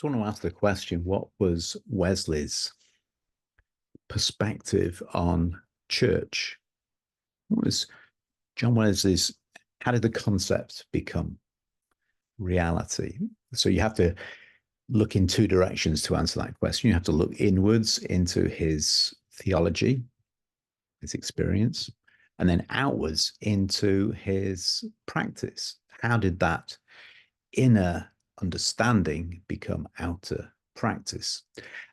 just want to ask the question, what was Wesley's perspective on church? What was John Wesley's, how did the concept become reality? So you have to look in two directions to answer that question. You have to look inwards into his theology, his experience, and then outwards into his practice. How did that inner understanding become outer practice?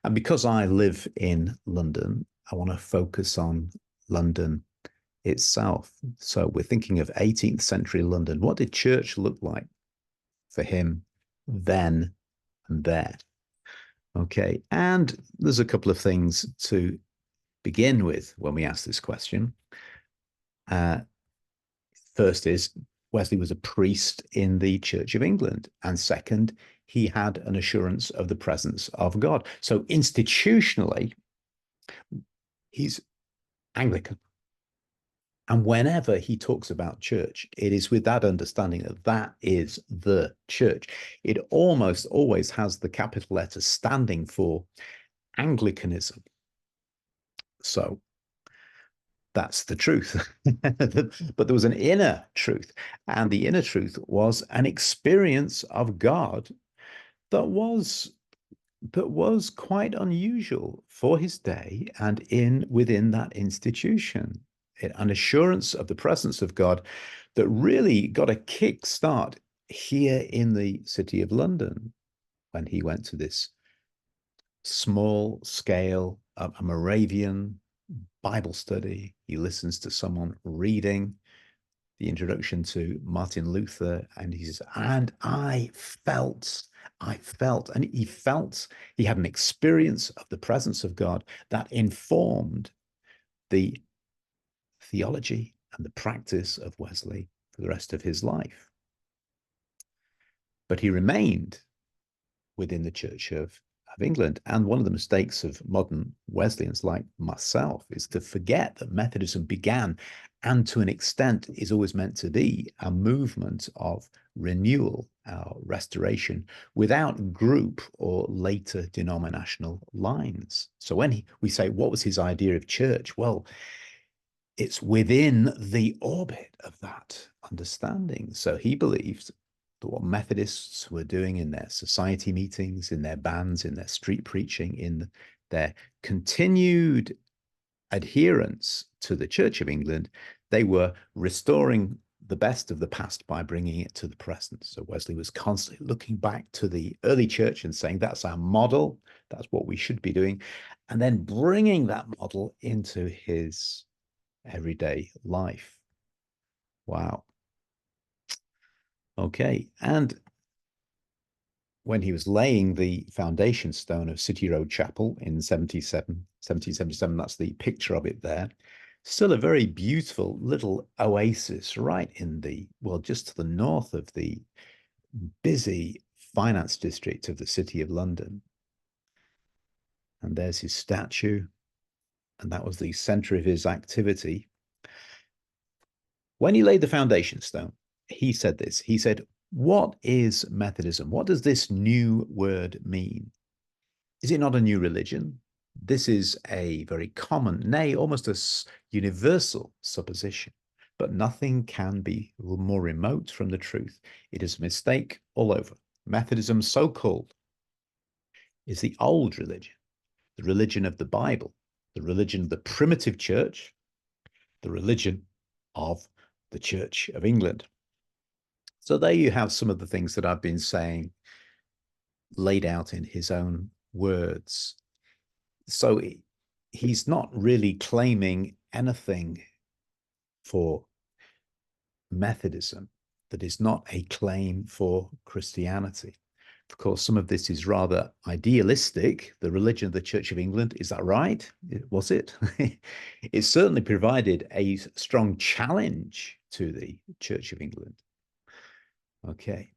And because I live in London, I want to focus on London itself. So we're thinking of 18th century London. What did church look like for him then and there? Okay, and there's a couple of things to begin with when we ask this question. First is Wesley was a priest in the Church of England. And second, he had an assurance of the presence of God. So institutionally, he's Anglican. And whenever he talks about church, it is with that understanding that that is the church. It almost always has the capital letter standing for Anglicanism. So that's the truth. But there was an inner truth. And the inner truth was an experience of God that was quite unusual for his day and within that institution. An assurance of the presence of God that really got a kick start here in the city of London when he went to this small scale, a Moravian Bible study. He listens to someone reading the introduction to Martin Luther, and he says, and I felt, and he had an experience of the presence of God that informed the theology and the practice of Wesley for the rest of his life. But he remained within the Church of England. And one of the mistakes of modern Wesleyans like myself is to forget that Methodism began and to an extent is always meant to be a movement of renewal, restoration, without group or later denominational lines. So when we say, what was his idea of church? Well, it's within the orbit of that understanding. So he believed that what Methodists were doing in their society meetings, in their bands, in their street preaching, in their continued adherence to the Church of England, they were restoring the best of the past by bringing it to the present. So Wesley was constantly looking back to the early church and saying, that's our model, that's what we should be doing, and then bringing that model into his everyday life. Wow. Okay. And when he was laying the foundation stone of City Road Chapel in 1777, that's the picture of it there, still a very beautiful little oasis right in just to the north of the busy finance district of the City of London. And there's his statue. And that was the center of his activity. When he laid the foundation stone, he said this. He said, what is Methodism? What does this new word mean? Is it not a new religion? This is a very common, nay, almost a universal supposition, but nothing can be more remote from the truth. It is a mistake all over. Methodism, so-called, is the old religion, the religion of the Bible, the religion of the primitive church, the religion of the Church of England. So there you have some of the things that I've been saying laid out in his own words. So he's not really claiming anything for Methodism that is not a claim for Christianity. Of course, some of this is rather idealistic. The religion of the Church of England, is that right? Was it? It certainly provided a strong challenge to the Church of England. Okay.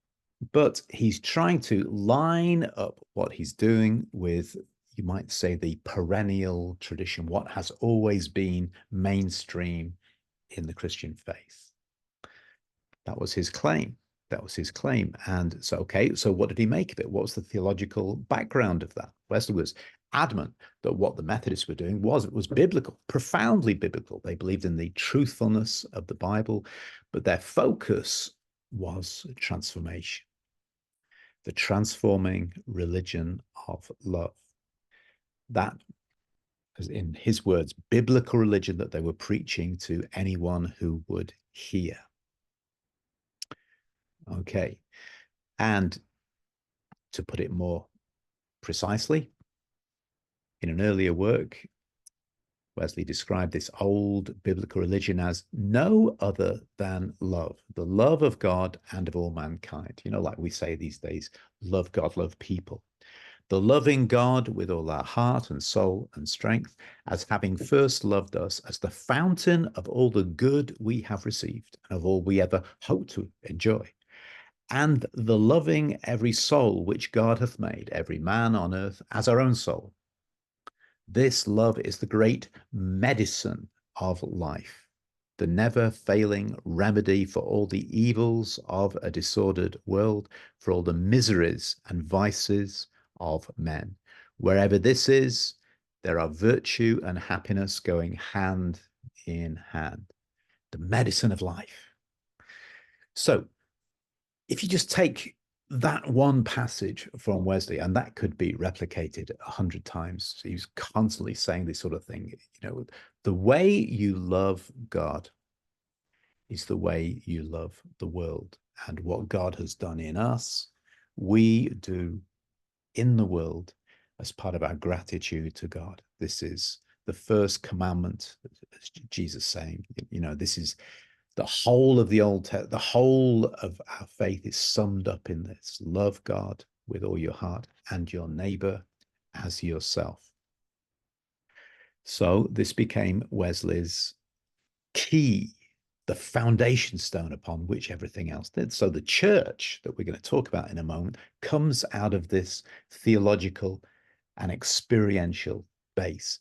But he's trying to line up what he's doing with, you might say, the perennial tradition, what has always been mainstream in the Christian faith. That was his claim. That was his claim. And so, okay, so what did he make of it? What was the theological background of that? Wesley was adamant that what the Methodists were doing was biblical, profoundly biblical. They believed in the truthfulness of the Bible, but their focus was transformation, the transforming religion of love. That, in his words, biblical religion that they were preaching to anyone who would hear. Okay. And to put it more precisely, in an earlier work, Wesley described this old biblical religion as no other than love, the love of God and of all mankind. You know, like we say these days, love God, love people. The loving God with all our heart and soul and strength, as having first loved us as the fountain of all the good we have received and of all we ever hope to enjoy. And the loving every soul which God hath made, every man on earth, as our own soul. This love is the great medicine of life, the never failing remedy for all the evils of a disordered world, for all the miseries and vices of men. Wherever this is, there are virtue and happiness going hand in hand. The medicine of life. So, if you just take that one passage from Wesley, and that could be replicated 100 times, so he was constantly saying this sort of thing, you know, the way you love God is the way you love the world. And what God has done in us, we do in the world as part of our gratitude to God. This is the first commandment, as Jesus saying, you know, this is the whole of the the whole of our faith is summed up in this: love God with all your heart and your neighbor as yourself. So this became Wesley's key, the foundation stone upon which everything else did. So the church that we're going to talk about in a moment comes out of this theological and experiential base.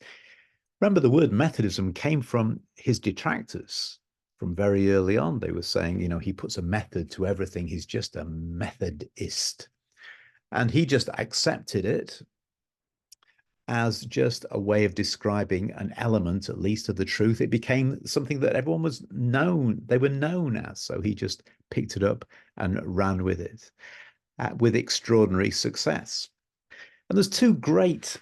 Remember, the word Methodism came from his detractors. From very early on, they were saying, you know, he puts a method to everything. He's just a Methodist. And he just accepted it as just a way of describing an element, at least, of the truth. It became something that everyone was known, they were known as. So he just picked it up and ran with it with extraordinary success. And there's two great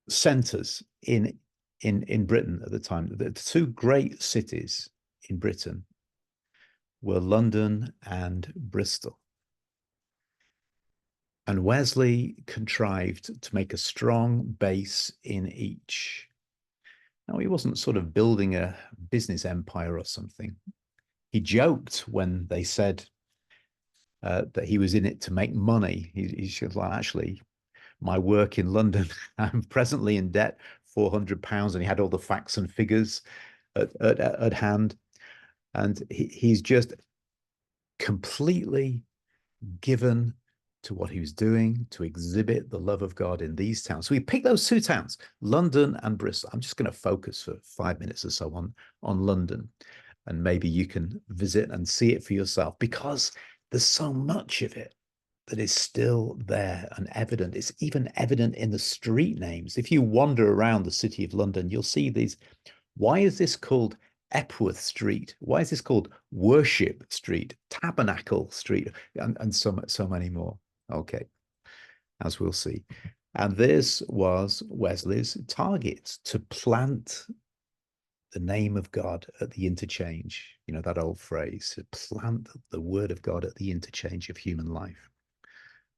centers in Britain at the time. The two great cities in Britain were London and Bristol. And Wesley contrived to make a strong base in each. Now, he wasn't sort of building a business empire or something. He joked when they said that he was in it to make money. He said, well, actually, my work in London, I'm presently in debt £400, and he had all the facts and figures at hand. And he's just completely given to what he was doing to exhibit the love of God in these towns. So we picked those two towns, London and Bristol. I'm just going to focus for 5 minutes or so on London, and maybe you can visit and see it for yourself, because there's so much of it that is still there and evident. It's even evident in the street names. If you wander around the city of London, you'll see these. Why is this called Epworth Street? Why is this called Worship Street, Tabernacle Street, and so many more? Okay, as we'll see. And this was Wesley's target, to plant the name of God at the interchange. You know, that old phrase, to plant the word of God at the interchange of human life.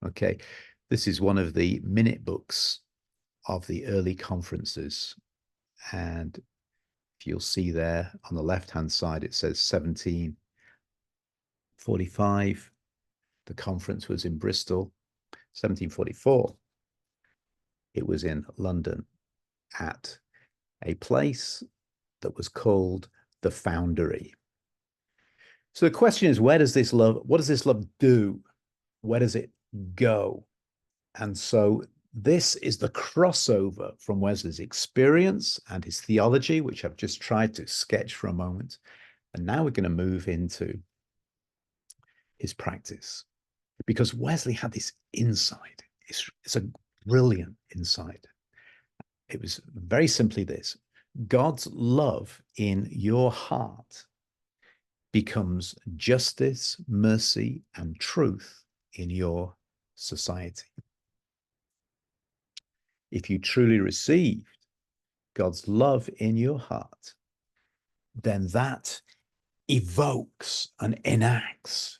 Okay, this is one of the minute books of the early conferences. And if you'll see there on the left-hand side, it says 1745. The conference was in Bristol. 1744, it was in London at a place that was called the Foundery. So the question is, what does this love do? Where does it go? And so this is the crossover from Wesley's experience and his theology, which I've just tried to sketch for a moment. And now we're going to move into his practice, because Wesley had this insight. It's a brilliant insight. It was very simply this: God's love in your heart becomes justice, mercy, and truth in your society. If you truly received God's love in your heart, then that evokes and enacts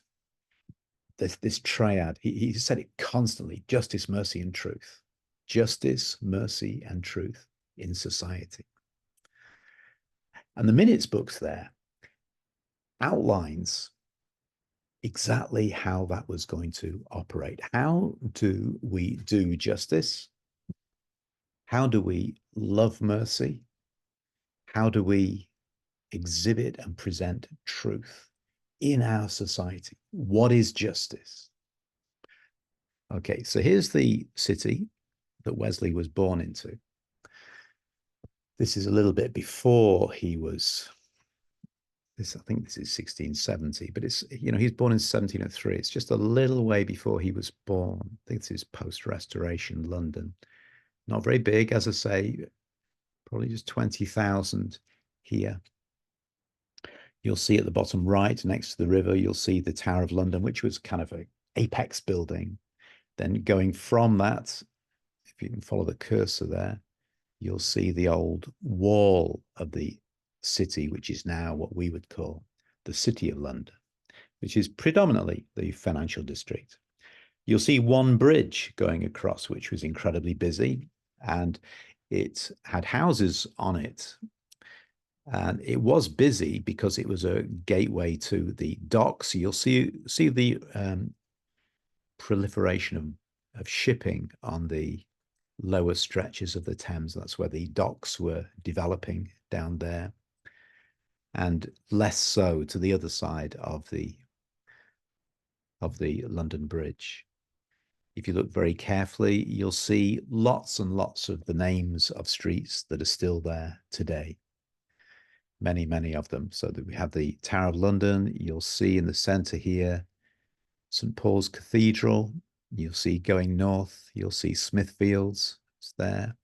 this triad. He said it constantly: justice, mercy, and truth. Justice, mercy, and truth in society. And the minutes books there outlines exactly how that was going to operate. How do we do justice? How do we love mercy? How do we exhibit and present truth in our society? What is justice? Okay, so here's the city that Wesley was born into. This is a little bit before he was, I think this is 1670, but it's, he's born in 1703. It's just a little way before he was born. I think this is post-Restoration London. Not very big, as I say, probably just 20,000 here. You'll see at the bottom right, next to the river, you'll see the Tower of London, which was kind of an apex building. Then going from that, if you can follow the cursor there, you'll see the old wall of the city, which is now what we would call the City of London, which is predominantly the financial district. You'll see one bridge going across, which was incredibly busy, and it had houses on it. And it was busy because it was a gateway to the docks. You'll see the proliferation of shipping on the lower stretches of the Thames. That's where the docks were developing down there, and less so to the other side of the London Bridge. If you look very carefully, you'll see lots and lots of the names of streets that are still there today. Many, many of them. So that we have the Tower of London. You'll see in the center here, St. Paul's Cathedral. You'll see going north, you'll see Smithfields. It's there.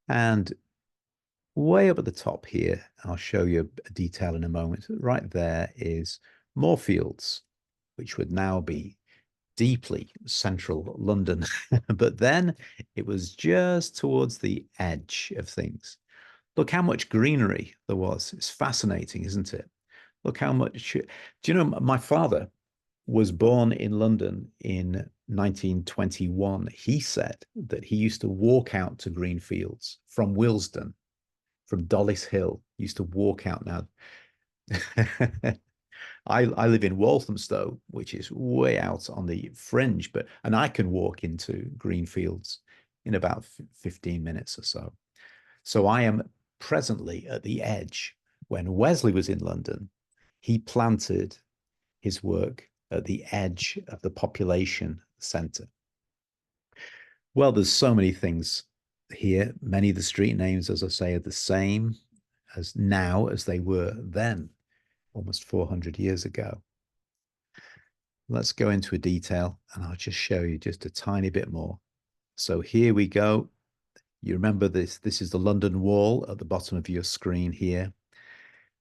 And way up at the top here, I'll show you a detail in a moment. Right there is Moorfields, which would now be deeply central London. But then it was just towards the edge of things. Look how much greenery there was. It's fascinating, isn't it? Look how much. Do you know, my father was born in London in 1921. He said that he used to walk out to green fields from Willesden, from Dollis Hill. He used to walk out. Now, I live in Walthamstow, which is way out on the fringe, and I can walk into green fields in about 15 minutes or so. So I am presently at the edge. When Wesley was in London, he planted his work at the edge of the population center. Well, there's so many things here. Many of the street names, as I say, are the same as now as they were then, almost 400 years ago. Let's go into a detail and I'll just show you just a tiny bit more. So here we go. You remember this is the London Wall at the bottom of your screen here,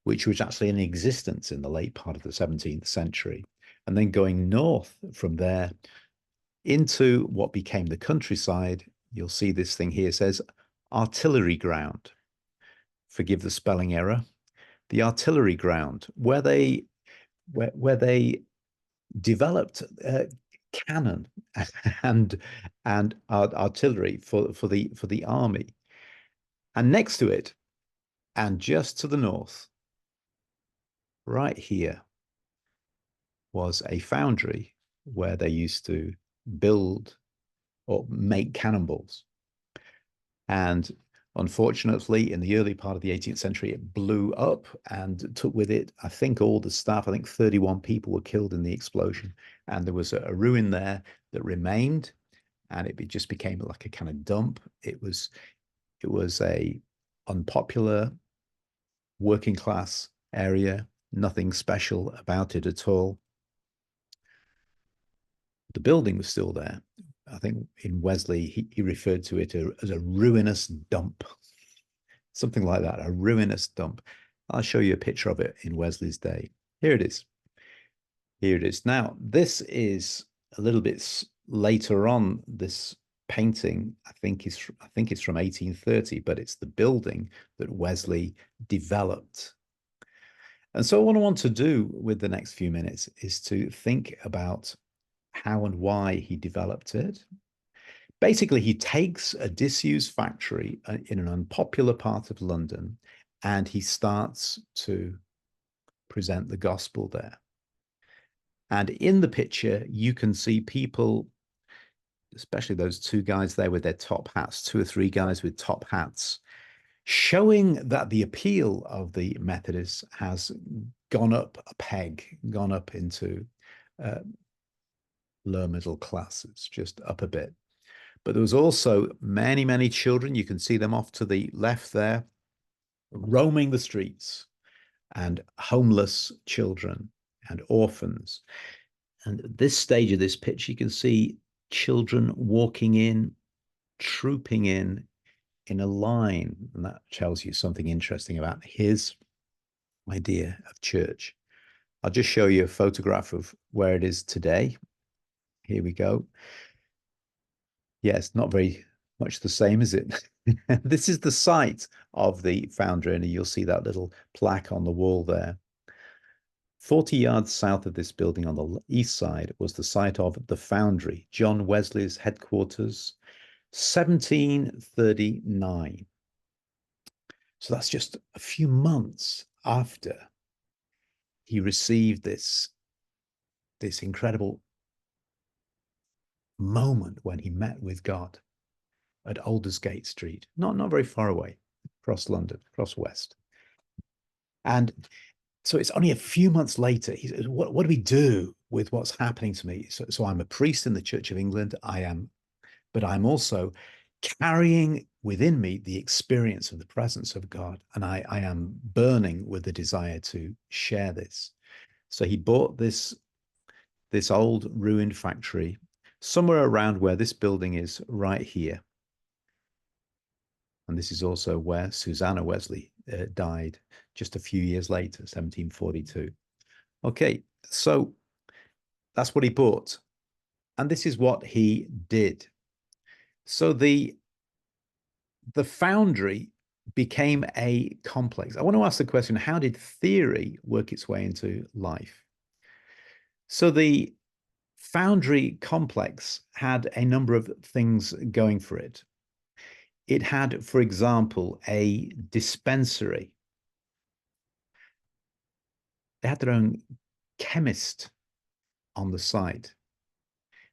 which was actually in existence in the late part of the 17th century. And then going north from there into what became the countryside, you'll see this thing here says artillery ground. Forgive the spelling error. The artillery ground, where they developed cannon and artillery for the army. And next to it, and just to the north, right here, was a foundry where they used to build or make cannonballs. And unfortunately, in the early part of the 18th century, it blew up and took with it, I think, all the staff. I think 31 people were killed in the explosion. And there was a ruin there that remained, and it just became like a kind of dump. It was a unpopular working class area, nothing special about it at all. The building was still there. I think in Wesley, he referred to it as a ruinous dump, something like that, a ruinous dump. I'll show you a picture of it in Wesley's day. Here it is. Here it is. Now, this is a little bit later on. This painting, I think it's from 1830, but it's the building that Wesley developed. And so what I want to do with the next few minutes is to think about how and why he developed it. Basically, he takes a disused factory in an unpopular part of London, and he starts to present the gospel there. And in the picture, you can see people, especially those two guys there with their top hats, two or three guys with top hats, showing that the appeal of the Methodists has gone up a peg, gone up into lower middle classes, just up a bit. But there was also many, many children. You can see them off to the left there, roaming the streets, and homeless children and orphans. And at this stage of this pitch, you can see children walking in, trooping in a line. And that tells you something interesting about his idea of church. I'll just show you a photograph of where it is today. Here we go. Yes, not very much the same, is it? This is the site of the Foundery, and you'll see that little plaque on the wall there. 40 yards south of this building on the east side was the site of the Foundery, John Wesley's headquarters, 1739. So that's just a few months after he received this incredible moment when he met with God at Aldersgate Street, not very far away, across London, across West. And so it's only a few months later, he says, what do we do with what's happening to me? So I'm a priest in the Church of England, but I'm also carrying within me the experience of the presence of God. And I am burning with the desire to share this. So he bought this old ruined factory somewhere around where this building is right here. And this is also where Susanna Wesley died just a few years later, 1742. Okay, so that's what he bought. And this is what he did. So the Foundry became a complex. I want to ask the question, how did theory work its way into life? So the Foundry complex had a number of things going for it. It had, for example, a dispensary. They had their own chemist on the site.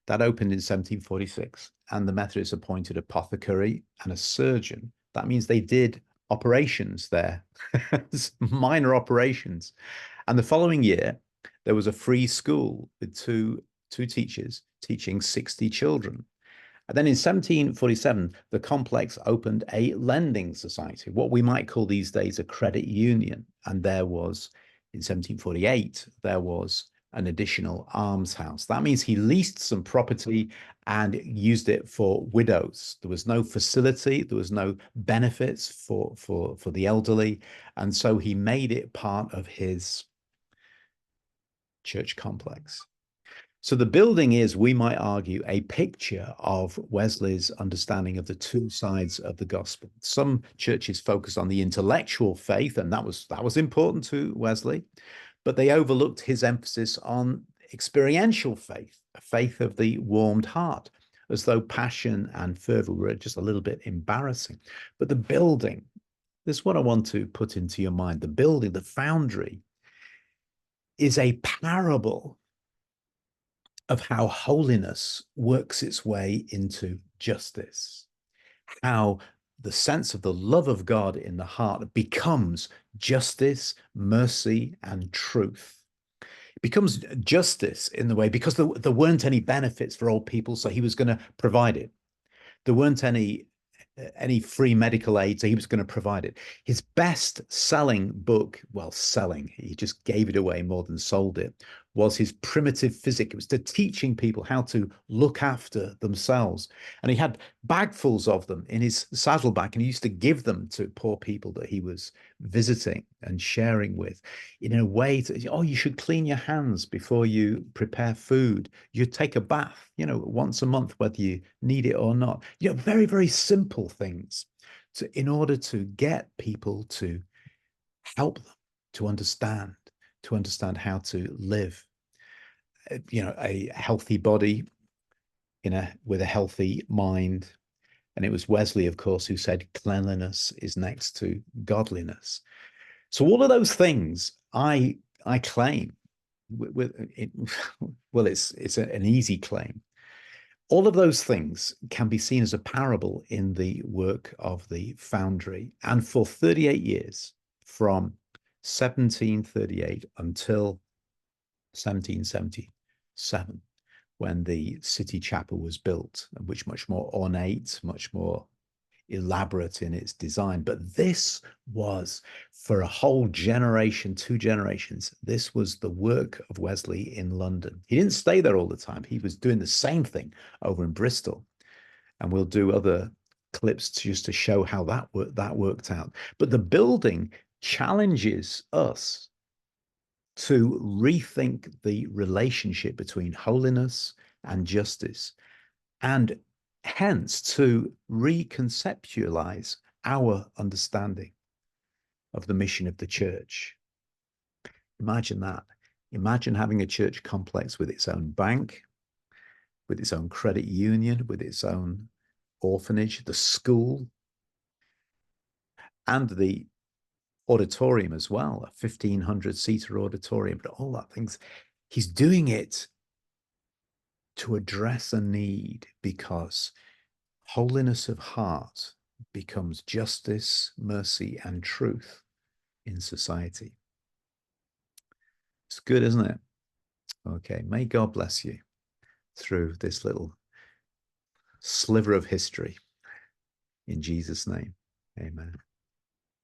That opened in 1746, and the Methodists appointed an apothecary and a surgeon. That means they did operations there, minor operations. And the following year, there was a free school with two teachers teaching 60 children. And then in 1747, the complex opened a lending society, what we might call these days a credit union. And there was, in 1748, there was an additional almshouse. That means he leased some property and used it for widows. There was no facility, there was no benefits for the elderly. And so he made it part of his church complex. So the building is, we might argue, a picture of Wesley's understanding of the two sides of the gospel. Some churches focus on the intellectual faith, and that was important to Wesley, but they overlooked his emphasis on experiential faith, a faith of the warmed heart, as though passion and fervor were just a little bit embarrassing. But the building, this is what I want to put into your mind. The building, the Foundry, is a parable of how holiness works its way into justice, how the sense of the love of God in the heart becomes justice, mercy, and truth. It becomes justice in the way, because there weren't any benefits for old people, so he was going to provide it. There weren't any free medical aid, so he was going to provide it. His best-selling book, well, selling, he just gave it away more than sold it, was his primitive physic. It was to teaching people how to look after themselves. And he had bagfuls of them in his saddleback, and he used to give them to poor people that he was visiting and sharing with in a way to, oh, you should clean your hands before you prepare food. You take a bath, once a month, whether you need it or not. Very, very simple things in order to get people to help them to understand how to live, a healthy body with a healthy mind. And it was Wesley, of course, who said cleanliness is next to godliness. So all of those things I claim with it, well, it's an easy claim. All of those things can be seen as a parable in the work of the Foundry. And for 38 years, from 1738 until 1777, when the city chapel was built, which much more ornate, much more elaborate in its design. But this was, for a whole generation, 2 generations, this was the work of Wesley in London. He didn't stay there all the time. He was doing the same thing over in Bristol. And we'll do other clips just to show how that worked out. But the building challenges us to rethink the relationship between holiness and justice, and hence to reconceptualize our understanding of the mission of the church. Imagine that. Imagine having a church complex with its own bank, with its own credit union, with its own orphanage, the school, and the auditorium as well, a 1,500-seater auditorium, but all that things. He's doing it to address a need, because holiness of heart becomes justice, mercy, and truth in society. It's good, isn't it? Okay, may God bless you through this little sliver of history. In Jesus' name, amen.